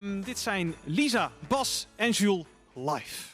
Dit zijn Lisa, Bas en Jules live.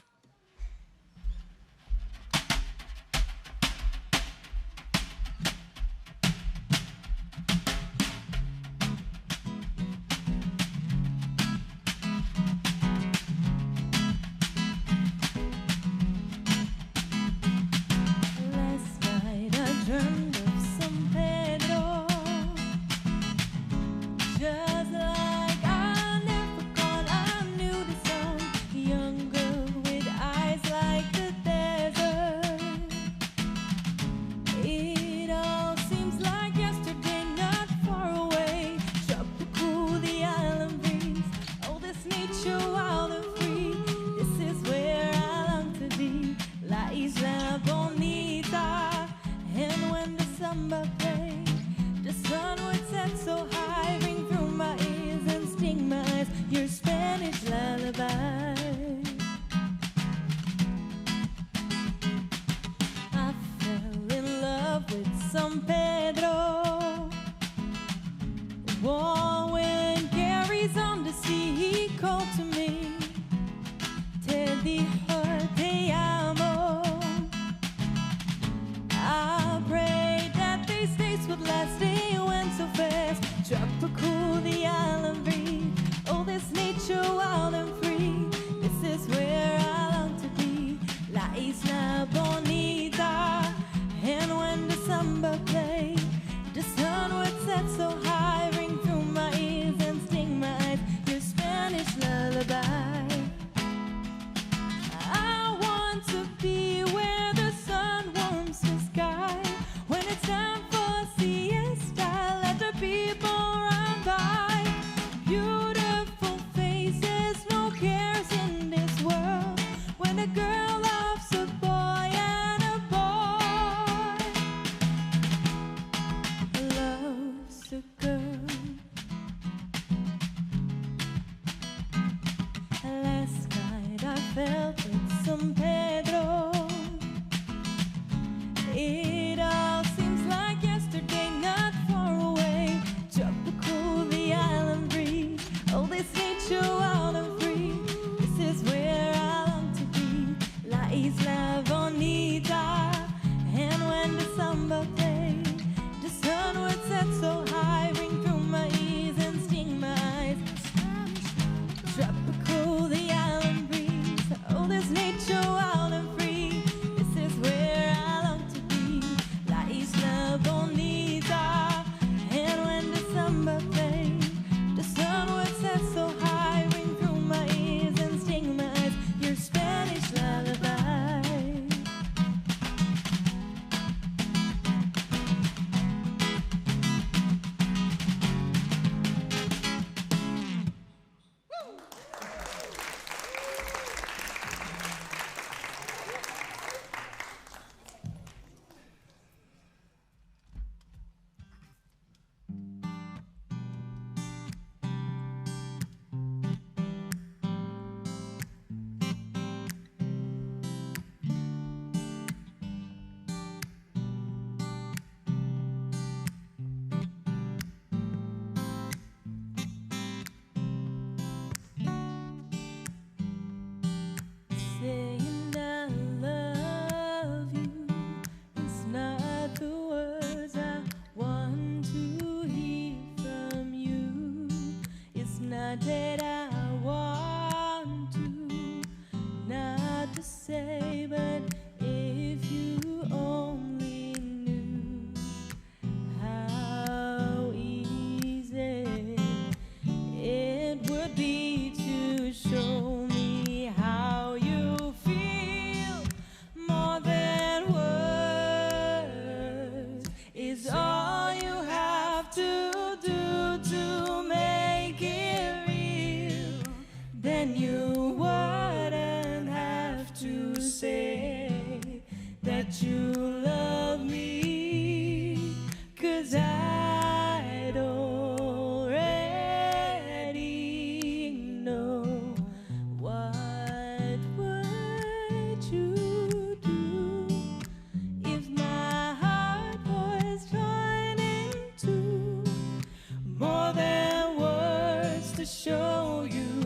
show you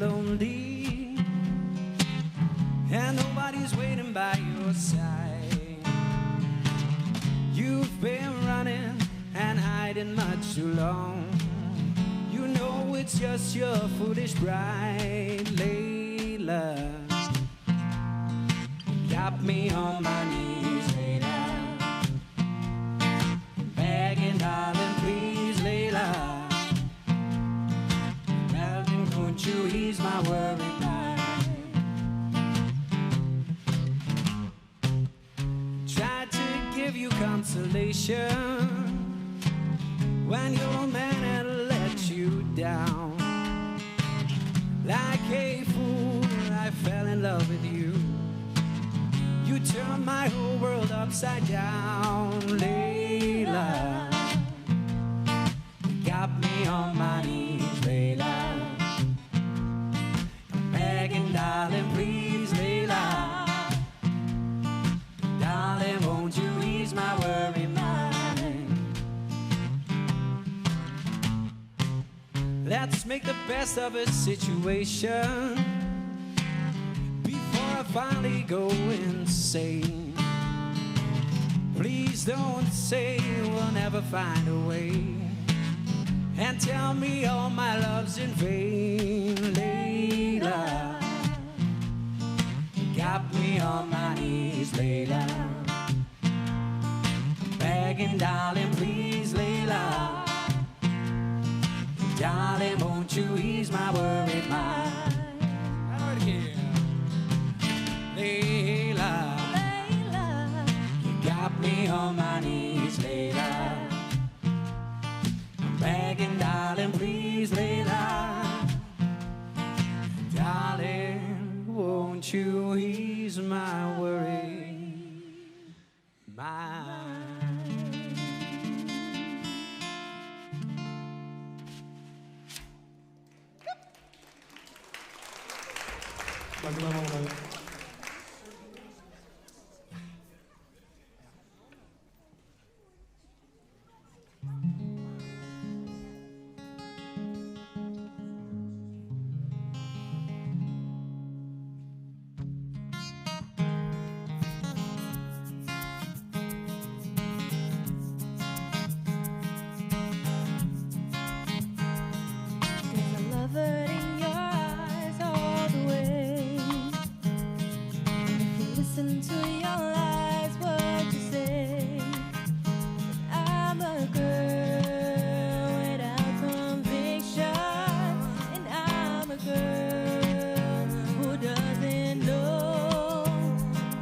lonely, and nobody's waiting by your side. You've been running and hiding much too long. You know it's just your foolish pride, Layla. Got me on my knees, Layla, begging, darling, please, Layla. Darling, won't you ease my worried mind? Tried to give you consolation when your old man had let you down. Like a fool, I fell in love with you. You turned my whole world upside down, Layla. You got me on my knees, Layla. I'm begging, darling, please, Layla. Darling, won't you ease my worry mind? Let's make the best of a situation before I finally go insane. Please don't say we'll never find a way, and tell me all my love's in vain, Layla. You got me on my knees, Layla. Begging, darling, please, Layla. Darling, won't you ease my worried mind? Out here, Layla. You got me on my knees, Layla. I'm begging, darling, please, Layla. Darling, won't you ease my worried mind? Dank u wel allemaal. Listen to your lies, what you say. I'm a girl without conviction, and I'm a girl who doesn't know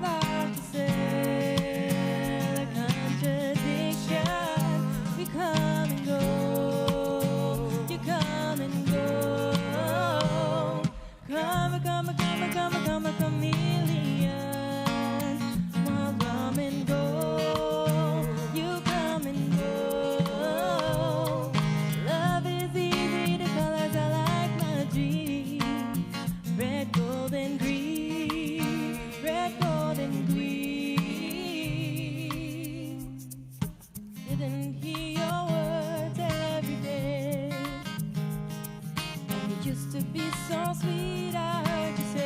what to say. The contradiction, we come and go, you come and go. Come, come, come, come, come, chameleon. Come and go, you come and go. Love is easy, the colors are like my dreams. Red, gold, and green. Red, gold, and green. Didn't hear your words every day. And you used to be so sweet, I heard you say.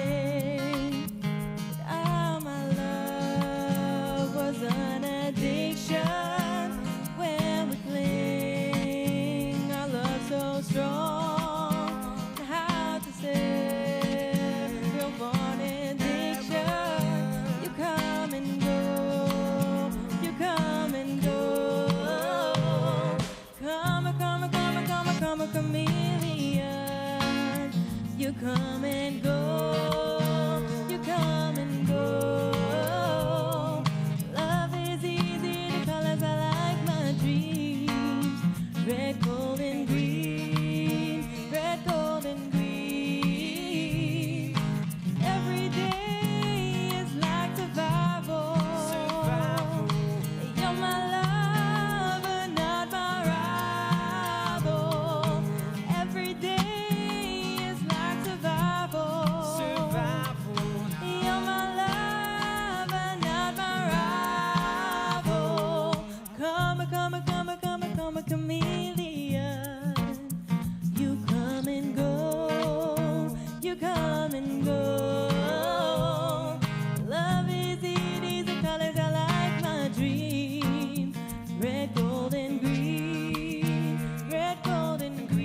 An addiction when we cling, our love so strong. How to say you're born addiction. You come and go, you come and go. Come, come, come, come, come, chameleon. You come and go, you come and go. Red, gold, and green. Red, gold, and green. Every day is like survival. You're my lover, not my rival. Every day is like survival. come and go. Love is it, is the colors I like my dream. Red, gold, and green. Red, gold, and green.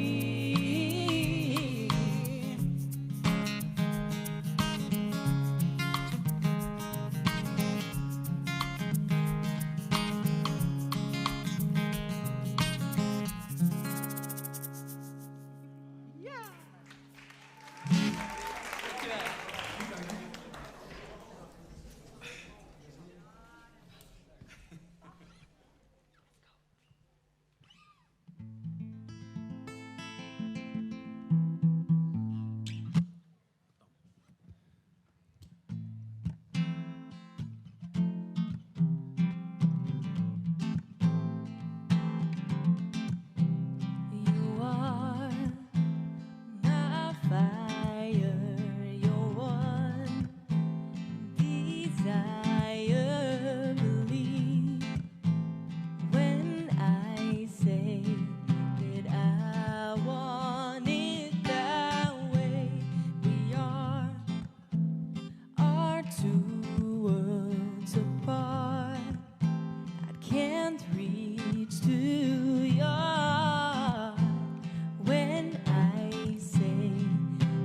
You are my fire, your one desire. Believe when I say that I want it that way. We are two worlds apart. I can't reach to your heart when I say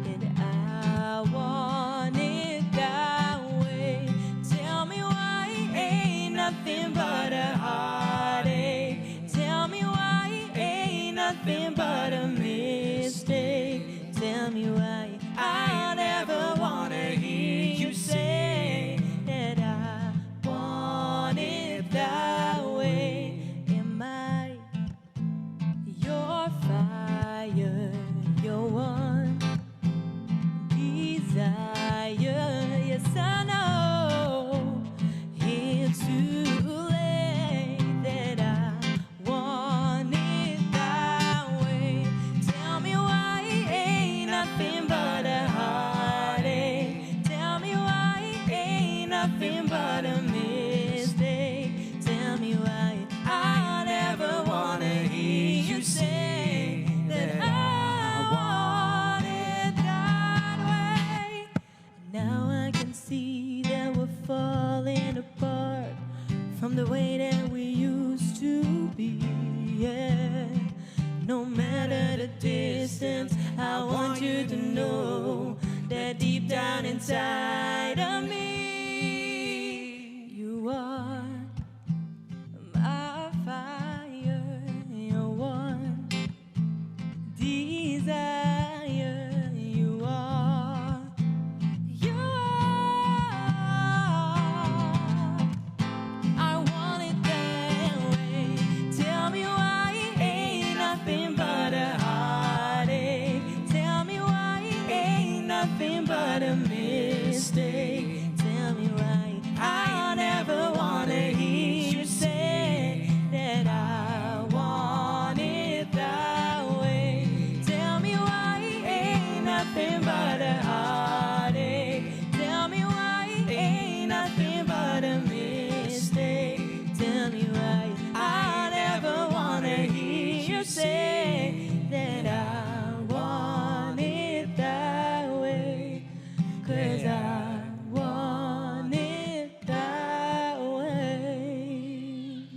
that I want it that way. Tell me why ain't nothing but a heartache. Tell me why ain't nothing but a mistake. Tell me why I'll never wanna hear you say that I want it that way. Am I your fire, your one desire? Yes, I know it's too late that I want it that way. Tell me why ain't nothing but a heartache. Tell me why ain't nothing but a mistake. Tell me why I never wanna hear you say that I want it that way. Now I can see that we're falling apart from the way that we used to be. Yeah. No matter the distance, I want you to know that deep down inside of me, you are my fire, your one desire. You are, you are. I want it that way. Tell me why ain't nothing but a heartache. Tell me why ain't nothing but a mistake. Tell me why I'll never wanna hear you say that I want it that way. Tell me why ain't nothing but a heartache. Tell me why ain't nothing but a mistake. Tell me why I never wanna hear you say that I want it that way. 'Cause I want it that way.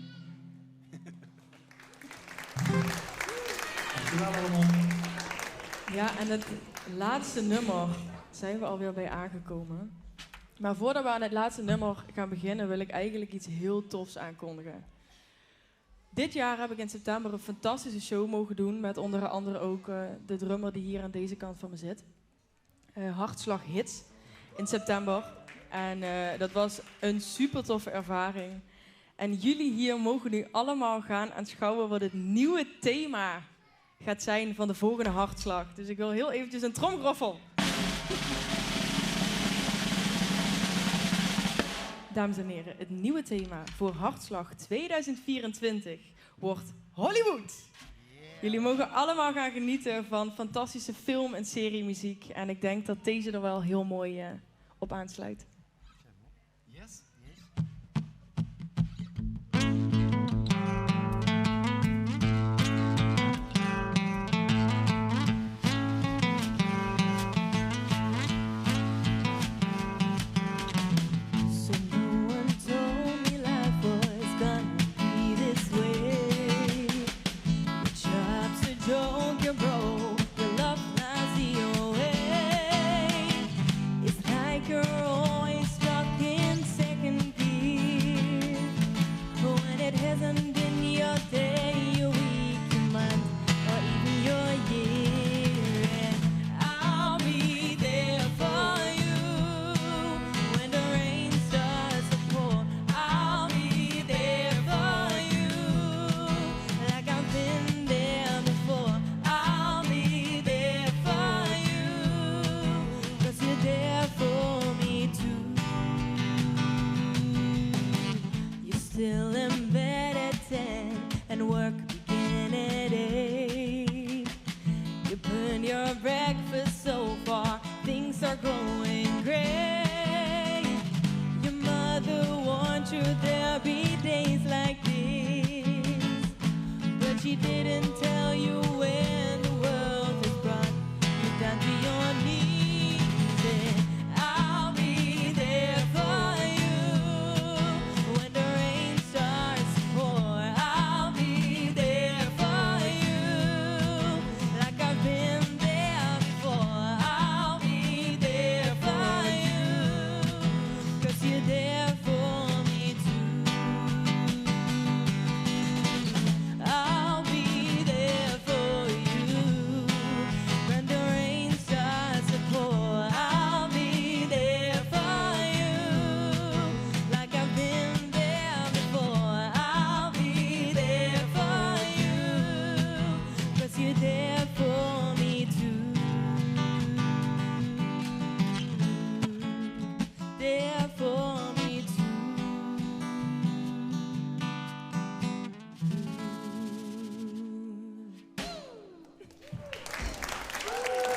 Dankjewel allemaal. Ja, en het laatste nummer zijn we alweer bij aangekomen. Maar voordat we aan het laatste nummer gaan beginnen, wil ik eigenlijk iets heel tofs aankondigen. Dit jaar heb ik in september een fantastische show mogen doen met onder andere ook de drummer die hier aan deze kant van me zit. Hartslag Hits in september. En dat was een super toffe ervaring. En jullie hier mogen nu allemaal gaan aanschouwen wat het nieuwe thema gaat zijn van de volgende Hartslag. Dus ik wil heel eventjes een tromgeroffel. Dames en heren, het nieuwe thema voor Hartslag 2024 wordt Hollywood. Jullie mogen allemaal gaan genieten van fantastische film- en seriemuziek. En ik denk dat deze er wel heel mooi op aansluit. Yes. things are going great. Your mother warned you there'll be days like this, but she didn't tell you